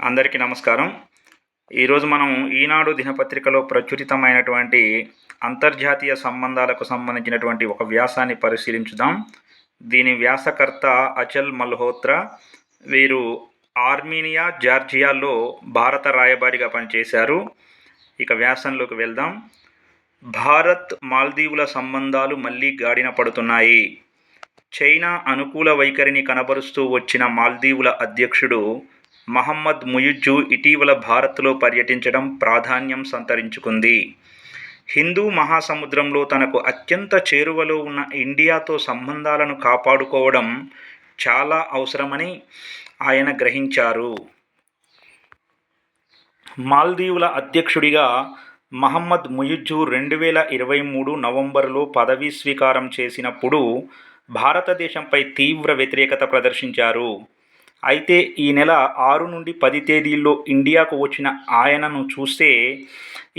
అందరికీ నమస్కారం. ఈరోజు మనం ఈనాడు దినపత్రికలో ప్రచురితమైనటువంటి అంతర్జాతీయ సంబంధాలకు సంబంధించినటువంటి ఒక వ్యాసాన్ని పరిశీలించుదాం. దీని వ్యాసకర్త అచల్ మల్హోత్రా. వీరు ఆర్మీనియా, జార్జియాలో భారత రాయబారిగా పనిచేశారు. ఇక వ్యాసంలోకి వెళ్దాం. భారత్ మాల్దీవుల సంబంధాలు మళ్ళీ గాడిన పడుతున్నాయి. చైనా అనుకూల వైఖరిని కనబరుస్తూ వచ్చిన మాల్దీవుల అధ్యక్షుడు మహమ్మద్ ముయిజ్జు ఇటీవల భారత్లో పర్యటించడం ప్రాధాన్యం సంతరించుకుంది. హిందూ మహాసముద్రంలో తనకు అత్యంత చేరువలో ఉన్న ఇండియాతో సంబంధాలను కాపాడుకోవడం చాలా అవసరమని ఆయన గ్రహించారు. మాల్దీవుల అధ్యక్షుడిగా మహమ్మద్ ముయిజ్జు 2023 నవంబరులో పదవీ స్వీకారం చేసినప్పుడు భారతదేశంపై తీవ్ర వ్యతిరేకత ప్రదర్శించారు. అయితే ఈ నెల 6 నుండి 10 తేదీల్లో ఇండియాకు వచ్చిన ఆయనను చూస్తే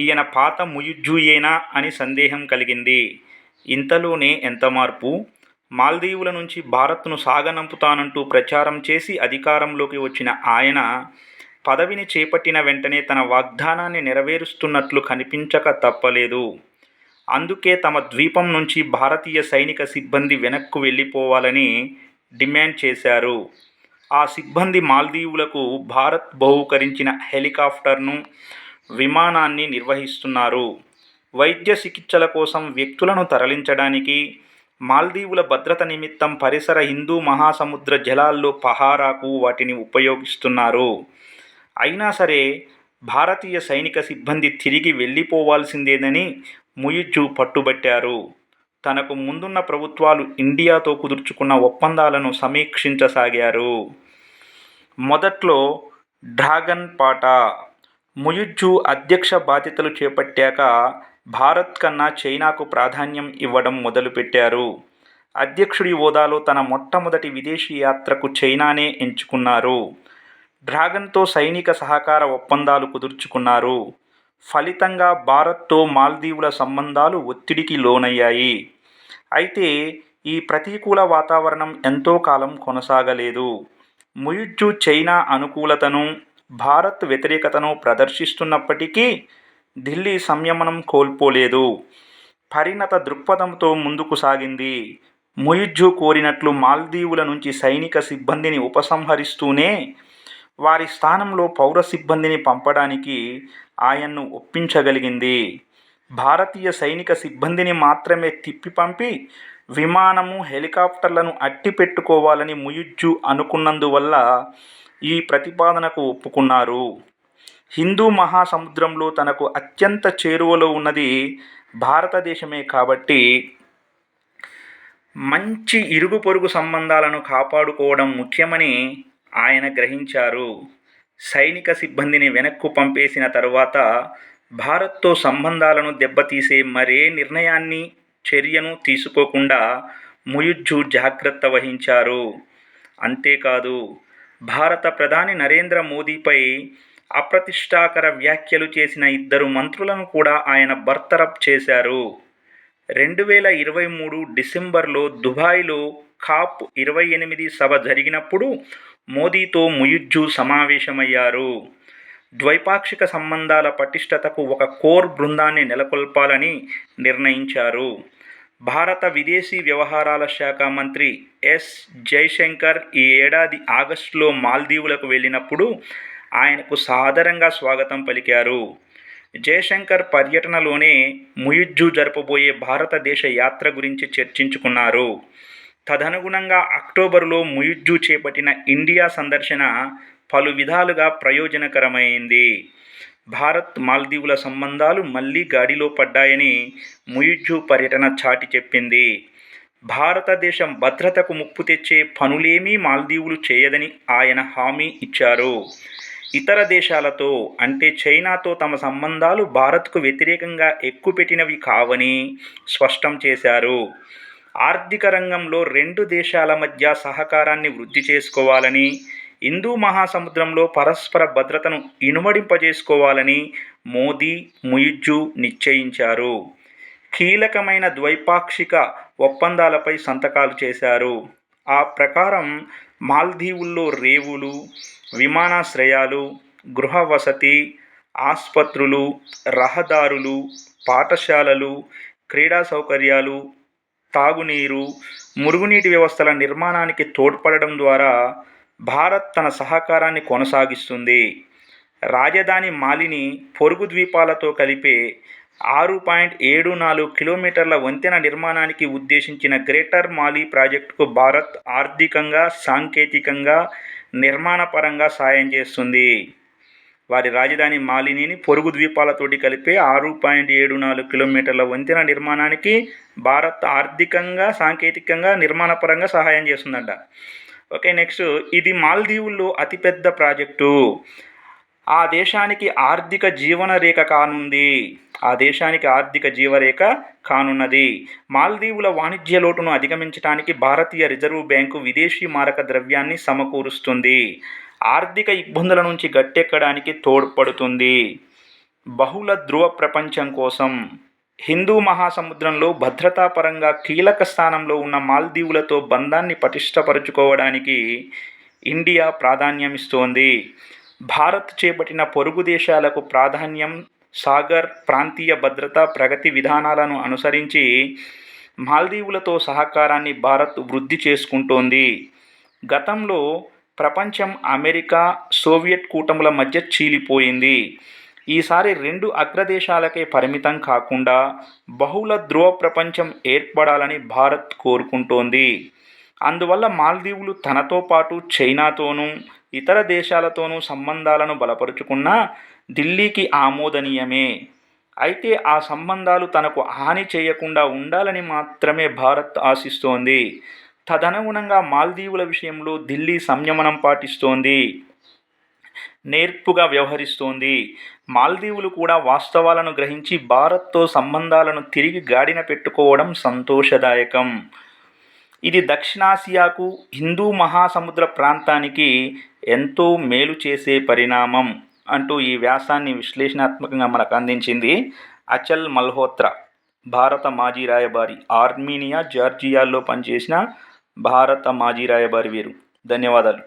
ఈయన పాత ముయిజ్జుయేనా అని సందేహం కలిగింది. ఇంతలోనే ఎంత మార్పు! మాల్దీవుల నుంచి భారత్ను సాగనంపుతానంటూ ప్రచారం చేసి అధికారంలోకి వచ్చిన ఆయన పదవిని చేపట్టిన వెంటనే తన వాగ్దానాన్ని నెరవేరుస్తున్నట్లు కనిపించక తప్పలేదు. అందుకే తమ ద్వీపం నుంచి భారతీయ సైనిక సిబ్బంది వెనక్కు వెళ్ళిపోవాలని డిమాండ్ చేశారు. ఆ సిబ్బంది మాల్దీవులకు భారత్ బహూకరించిన హెలికాప్టర్ను, విమానాన్ని నిర్వహిస్తున్నారు. వైద్య చికిత్సల కోసం వ్యక్తులను తరలించడానికి, మాల్దీవుల భద్రత నిమిత్తం పరిసర హిందూ మహాసముద్ర జలాల్లో పహారాకు వాటిని ఉపయోగిస్తున్నారు. అయినా సరే భారతీయ సైనిక సిబ్బంది తిరిగి వెళ్ళిపోవాల్సిందేనని ముయిజ్జు పట్టుబట్టారు. తనకు ముందున్న ప్రభుత్వాలు ఇండియాతో కుదుర్చుకున్న ఒప్పందాలను సమీక్షించసాగారు. మొదట్లో డ్రాగన్ పాట. ముయిజ్జు అధ్యక్ష బాధ్యతలు చేపట్టాక భారత్ కన్నా చైనాకు ప్రాధాన్యం ఇవ్వడం మొదలుపెట్టారు. అధ్యక్షుడి హోదాలో తన మొట్టమొదటి విదేశీ యాత్రకు చైనానే ఎంచుకున్నారు. డ్రాగన్తో సైనిక సహకార ఒప్పందాలు కుదుర్చుకున్నారు. ఫలితంగా భారత్తో మాల్దీవుల సంబంధాలు ఒత్తిడికి లోనయ్యాయి. అయితే ఈ ప్రతికూల వాతావరణం ఎంతో కాలం కొనసాగలేదు. ముయిజ్జు చైనా అనుకూలతను, భారత్ వ్యతిరేకతను ప్రదర్శిస్తున్నప్పటికీ ఢిల్లీ సంయమనం కోల్పోలేదు. పరిణత దృక్పథంతో ముందుకు సాగింది. ముయిజ్జు కోరినట్లు మాల్దీవుల నుంచి సైనిక సిబ్బందిని ఉపసంహరిస్తూనే వారి స్థానంలో పౌర సిబ్బందిని పంపడానికి ఆయన్ను ఒప్పించగలిగింది. భారతీయ సైనిక సిబ్బందిని మాత్రమే తిప్పిపంపి విమానము, హెలికాప్టర్లను అట్టిపెట్టుకోవాలని ముయిజ్జు అనుకున్నందువల్ల ఈ ప్రతిపాదనకు ఒప్పుకున్నారు. హిందూ మహాసముద్రంలో తనకు అత్యంత చేరువలో ఉన్నది భారతదేశమే కాబట్టి మంచి ఇరుగు పొరుగు సంబంధాలను కాపాడుకోవడం ముఖ్యమని ఆయన గ్రహించారు. సైనిక సిబ్బందిని వెనక్కు పంపేసిన తరువాత భారత్తో సంబంధాలను దెబ్బతీసే మరే చర్యను తీసుకోకుండా ముయిజ్జు జాగ్రత్త వహించారు. అంతేకాదు, భారత ప్రధాని నరేంద్ర మోదీపై అప్రతిష్టాకర వ్యాఖ్యలు చేసిన 2 మంత్రులను కూడా ఆయన బర్తరఫ్ చేశారు. 2023 డిసెంబర్లో దుబాయ్లో COP28 సభ జరిగినప్పుడు మోదీతో ముయిజ్జు సమావేశమయ్యారు. ద్వైపాక్షిక సంబంధాల పటిష్టతకు ఒక కోర్ బృందాన్ని నెలకొల్పాలని నిర్ణయించారు. భారత విదేశీ వ్యవహారాల శాఖ మంత్రి ఎస్. జైశంకర్ ఈ ఏడాది ఆగస్టులో మాల్దీవులకు వెళ్ళినప్పుడు ఆయనకు సాదరంగా స్వాగతం పలికారు. జయశంకర్ పర్యటనలోనే ముయిజ్జు జరపబోయే భారతదేశ యాత్ర గురించి చర్చించుకున్నారు. తదనుగుణంగా అక్టోబరులో ముయిజ్జు చేపట్టిన ఇండియా సందర్శన పలు విధాలుగా ప్రయోజనకరమైంది. భారత్ మాల్దీవుల సంబంధాలు మళ్లీ గాడిలో పడ్డాయని ముయిజ్జు పర్యటన చాటి చెప్పింది. భారతదేశం భద్రతకు ముప్పు తెచ్చే పనులేమీ మాల్దీవులు చేయదని ఆయన హామీ ఇచ్చారు. ఇతర దేశాలతో అంటే చైనాతో తమ సంబంధాలు భారత్కు వ్యతిరేకంగా ఎక్కుపెట్టినవి కావని స్పష్టం చేశారు. ఆర్థిక రంగంలో 2 దేశాల మధ్య సహకారాన్ని వృద్ధి చేసుకోవాలని, హిందూ మహాసముద్రంలో పరస్పర భద్రతను ఇనుమడింపజేసుకోవాలని మోదీ, ముయిజ్జు నిశ్చయించారు. కీలకమైన ద్వైపాక్షిక ఒప్పందాలపై సంతకాలు చేశారు. ఆ ప్రకారం మాల్దీవుల్లో రేవులు, విమానాశ్రయాలు, గృహ వసతి, ఆస్పత్రులు, రహదారులు, పాఠశాలలు, క్రీడా సౌకర్యాలు, తాగునీరు, మురుగునీటి వ్యవస్థల నిర్మాణానికి తోడ్పడడం ద్వారా భారత్ తన సహకారాన్ని కొనసాగిస్తుంది. రాజధాని మాలిని పొరుగు ద్వీపాలతో కలిపే 6.74 కిలోమీటర్ల వంతెన నిర్మాణానికి ఉద్దేశించిన గ్రేటర్ మాలి ప్రాజెక్టుకు భారత్ ఆర్థికంగా, సాంకేతికంగా, నిర్మాణపరంగా సాయం చేస్తుంది. వారి రాజధాని మాలినిని పొరుగు ద్వీపాలతోటి కలిపే 6.74 కిలోమీటర్ల వంతెన నిర్మాణానికి భారత్ ఆర్థికంగా, సాంకేతికంగా, నిర్మాణపరంగా సహాయం చేస్తుందంట. ఓకే, నెక్స్ట్ ఇది మాల్దీవుల్లో అతిపెద్ద ప్రాజెక్టు. ఆ దేశానికి ఆర్థిక జీవనరేఖ కానుంది. కానున్నది. మాల్దీవుల వాణిజ్య లోటును అధిగమించడానికి భారతీయ రిజర్వ్ బ్యాంకు విదేశీ మారక ద్రవ్యాన్ని సమకూరుస్తుంది. ఆర్థిక ఇబ్బందుల నుంచి గట్టెక్కడానికి తోడ్పడుతుంది. బహుళ ధ్రువ ప్రపంచం కోసం హిందూ మహాసముద్రంలో భద్రతాపరంగా కీలక స్థానంలో ఉన్న మాల్దీవులతో బంధాన్ని పటిష్టపరుచుకోవడానికి ఇండియా ప్రాధాన్యమిస్తోంది. భారత్ చేపట్టిన పొరుగు దేశాలకు ప్రాధాన్యం, సాగర్, ప్రాంతీయ భద్రత, ప్రగతి విధానాలను అనుసరించి మాల్దీవులతో సహకారాన్ని భారత్ వృద్ధి చేసుకుంటోంది. గతంలో ప్రపంచం అమెరికా, సోవియట్ కూటముల మధ్య చీలిపోయింది. ఈసారి 2 అగ్రదేశాలకే పరిమితం కాకుండా బహుళ ధ్రువ ప్రపంచం ఏర్పడాలని భారత్ కోరుకుంటోంది. అందువల్ల మాల్దీవులు తనతో పాటు చైనాతోనూ, ఇతర దేశాలతోనూ సంబంధాలను బలపరుచుకున్నా ఢిల్లీకి ఆమోదనీయమే. అయితే ఆ సంబంధాలు తనకు హాని చేయకుండా ఉండాలని మాత్రమే భారత్ ఆశిస్తోంది. తదనుగుణంగా మాల్దీవుల విషయంలో ఢిల్లీ సంయమనం పాటిస్తోంది, నేర్పుగా వ్యవహరిస్తోంది. మాల్దీవులు కూడా వాస్తవాలను గ్రహించి భారత్తో సంబంధాలను తిరిగి గాడిన పెట్టుకోవడం సంతోషదాయకం. ఇది దక్షిణాసియాకు, హిందూ మహాసముద్ర ప్రాంతానికి ఎంతో మేలు చేసే పరిణామం అంటూ ఈ వ్యాసాన్ని విశ్లేషణాత్మకంగా మనకు అందించింది అచల్ మల్హోత్రా, భారత మాజీ రాయబారి. ఆర్మీనియా, జార్జియాల్లో పనిచేసిన భారత మాజీ రాయబారి వీరు. ధన్యవాదాలు.